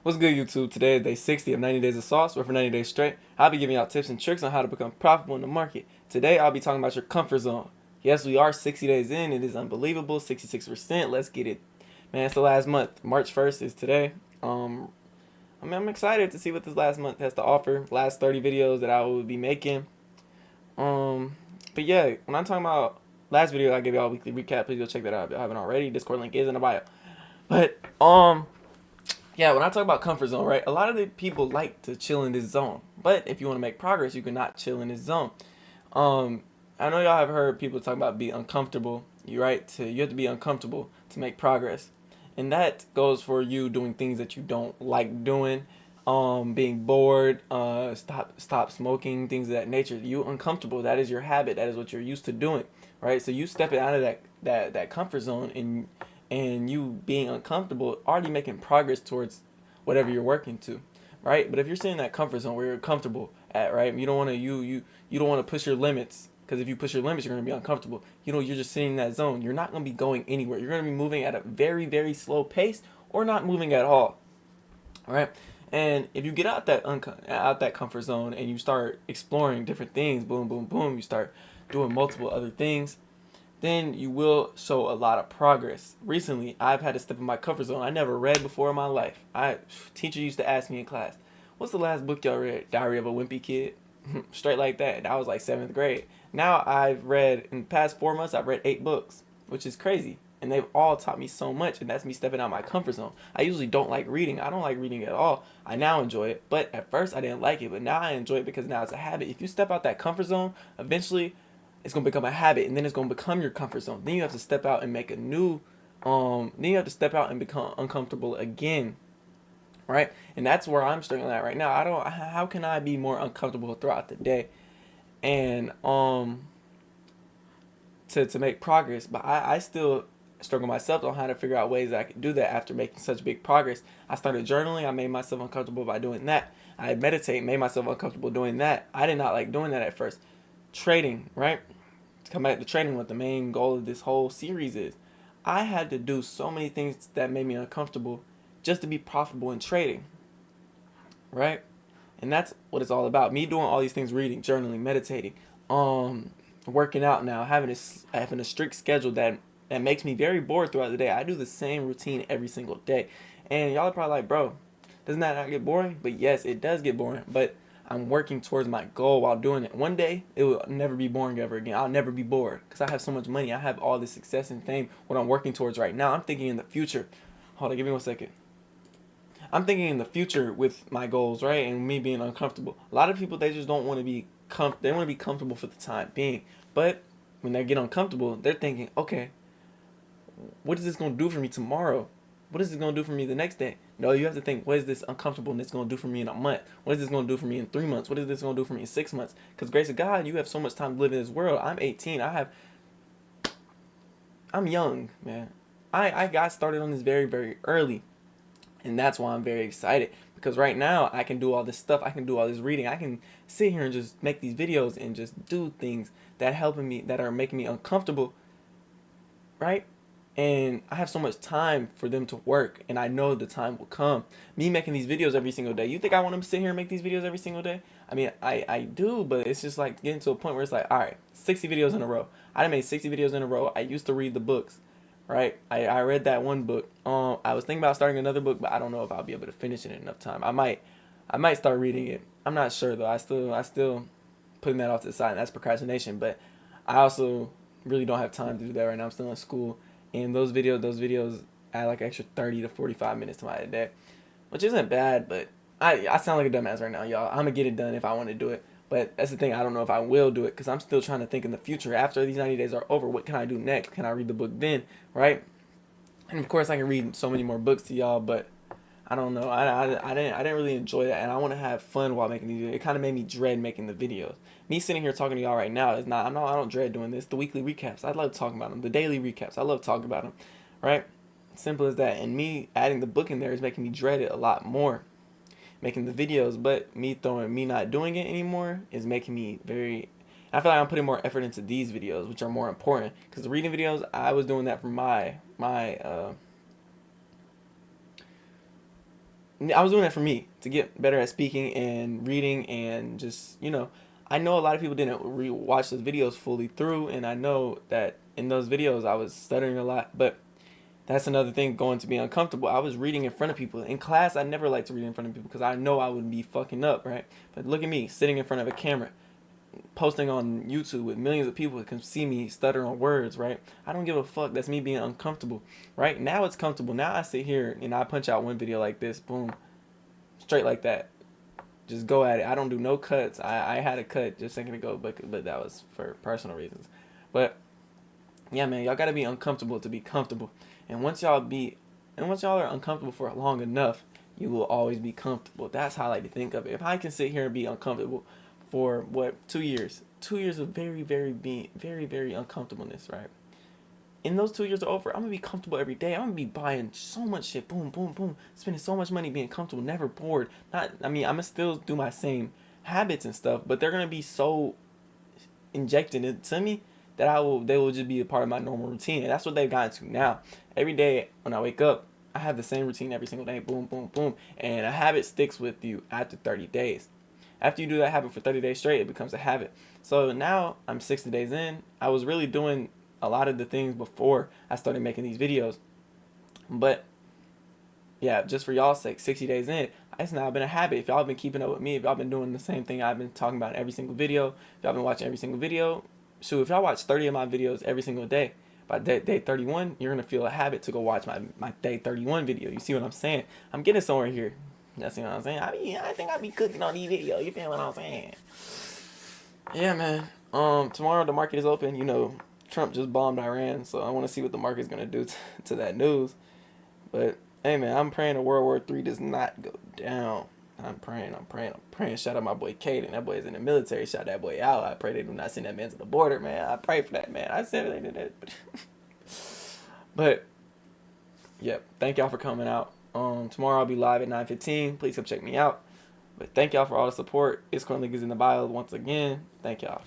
What's good, YouTube? Today is day 60 of 90 Days of Sauce, where for 90 days straight, I'll be giving out tips and tricks on how to become profitable in the market. Today, I'll be talking about your comfort zone. Yes, we are 60 days in. It is unbelievable. 66%. Let's get it. Man, it's the last month. March 1st is today. I'm excited to see what this last month has to offer. Last 30 videos that I will be making. Um, but yeah, when I'm talking about last video, I gave y'all a weekly recap. Please go check that out if you haven't already. Discord link is in the bio. But, yeah, when I talk about comfort zone, right, a lot of the people like to chill in this zone. But if you want to make progress, you cannot chill in this zone. Um, I know y'all have heard people talk about being uncomfortable. You right to you have to be uncomfortable to make progress, and that goes for you doing things that you don't like doing, being bored, stop smoking, things of that nature. You uncomfortable. That is your habit. That is what you're used to doing, right? So you stepping out of that comfort zone and you being uncomfortable, already making progress towards whatever you're working to, right? But if you're sitting in that comfort zone where you're comfortable at, right, you don't want to you don't want to push your limits, because if you push your limits, you're going to be uncomfortable. You're just sitting in that zone. You're not going to be going anywhere. You're going to be moving at a very, very slow pace, or not moving at all. All right. And if you get out that comfort zone and you start exploring different things, boom, boom, boom, you start doing multiple other things, then you will show a lot of progress. Recently, I've had to step in my comfort zone. I never read before in my life. Teacher used to ask me in class, "What's the last book y'all read?" Diary of a Wimpy Kid. Straight like that. And I was like seventh grade. Now I've read, in the past 4 months, I've read 8 books, which is crazy. And they've all taught me so much, and that's me stepping out my comfort zone. I usually don't like reading. I don't like reading at all. I now enjoy it, but at first I didn't like it, but now I enjoy it because now it's a habit. If you step out that comfort zone, eventually it's gonna become a habit, and then it's gonna become your comfort zone. Then you have to step out and make a new. Then you have to step out and become uncomfortable again, right? And that's where I'm struggling at right now. I don't. How can I be more uncomfortable throughout the day, and to make progress? But I still struggle myself on how to figure out ways that I could do that after making such big progress. I started journaling. I made myself uncomfortable by doing that. I meditate, made myself uncomfortable doing that. I did not like doing that at first. Trading, right? To come back to trading, what the main goal of this whole series is. I had to do so many things that made me uncomfortable just to be profitable in trading, right? And that's what it's all about. Me doing all these things, reading, journaling, meditating, um, working out now, having a strict schedule that makes me very bored throughout the day. I do the same routine every single day, and y'all are probably like, bro, doesn't that not get boring? But yes, it does get boring. But I'm working towards my goal while doing it. One day, it will never be boring ever again. I'll never be bored because I have so much money. I have all this success and fame. What I'm working towards right now, I'm thinking in the future. Hold on, give me 1 second. I'm thinking in the future with my goals, right, and me being uncomfortable. A lot of people, they just don't want to be they want to be comfortable for the time being. But when they get uncomfortable, they're thinking, okay, what is this gonna do for me tomorrow? What is this gonna do for me the next day? No, you have to think, what is this uncomfortableness gonna do for me in a month? What is this gonna do for me in 3 months? What is this gonna do for me in 6 months? Because grace of God, you have so much time to live in this world. I'm 18. I'm young, man. I got started on this very, very early. And that's why I'm very excited, because right now I can do all this stuff. I can do all this reading. I can sit here and just make these videos and just do things that are making me uncomfortable, right? And I have so much time for them to work, and I know the time will come. Me making these videos every single day. You think I want to sit here and make these videos every single day? I mean, I do, but it's just like getting to a point where it's like, all right, 60 videos in a row. I done made 60 videos in a row. I used to read the books, right? I read that one book. I was thinking about starting another book, but I don't know if I'll be able to finish it in enough time. I might start reading it. I'm not sure though. I still putting that off to the side. And that's procrastination, but I also really don't have time to do that right now. I'm still in school, and those videos add like extra 30 to 45 minutes to my day, which isn't bad, but I sound like a dumbass right now, y'all. I'm gonna get it done if I want to do it. But that's the thing. I don't know if I will do it because I'm still trying to think in the future. After these 90 days are over, what can I do next? Can I read the book then, right? And of course, I can read so many more books to y'all, but I don't know. I didn't really enjoy that, and I want to have fun while making these videos. It kind of made me dread making the videos. Me sitting here talking to y'all right now is not. I don't dread doing this. The weekly recaps, I love talking about them. The daily recaps, I love talking about them. Right? Simple as that. And me adding the book in there is making me dread it a lot more. Making the videos, but me not doing it anymore is making me very. I feel like I'm putting more effort into these videos, which are more important. Because the reading videos, I was doing that for my I was doing that for me to get better at speaking and reading and just, I know a lot of people didn't watch those videos fully through, and I know that in those videos I was stuttering a lot, but that's another thing going to be uncomfortable. I was reading in front of people. In class, I never liked to read in front of people because I know I would be fucking up, right? But look at me sitting in front of a camera, posting on YouTube with millions of people that can see me stutter on words, right? I don't give a fuck. That's me being uncomfortable, right? Now it's comfortable. Now I sit here and I punch out one video like this, boom, straight like that. Just go at it. I don't do no cuts. I had a cut just a second ago, but that was for personal reasons. But yeah, man, y'all gotta be uncomfortable to be comfortable. And once y'all are uncomfortable for long enough, you will always be comfortable. That's how I like to think of it. If I can sit here and be uncomfortable for what 2 years, 2 years of very uncomfortableness, right? In those 2 years are over, I'm gonna be comfortable every day. I'm gonna be buying so much shit, boom, boom, boom, spending so much money, being comfortable, never bored. I'm gonna still do my same habits and stuff, but they're gonna be so injected into me that they will just be a part of my normal routine. And that's what they've gotten to now. Every day when I wake up, I have the same routine every single day, boom, boom, boom, and a habit sticks with you after 30 days. After you do that habit for 30 days straight, it becomes a habit. So now I'm 60 days in. I was really doing a lot of the things before I started making these videos. But yeah, just for y'all's sake, 60 days in, it's now been a habit. If y'all been keeping up with me, if y'all been doing the same thing I've been talking about in every single video, if y'all been watching every single video, so if y'all watch 30 of my videos every single day, by day 31, you're going to feel a habit to go watch my day 31 video. You see what I'm saying? I'm getting somewhere here. That's what I'm saying. I think I be cooking on these videos. You feel what I'm saying? Yeah, man. Tomorrow the market is open. Trump just bombed Iran, so I want to see what the market's going to do to that news. But hey, man, I'm praying that World War III does not go down. I'm praying. Shout out my boy Caden. That boy is in the military. Shout that boy out. I pray they do not send that man to the border, man. I pray for that, man. I said they did that. But yeah, thank y'all for coming out. Tomorrow I'll be live at 9:15. Please come check me out. But thank y'all for all the support. Discord link is in the bio once again. Thank y'all.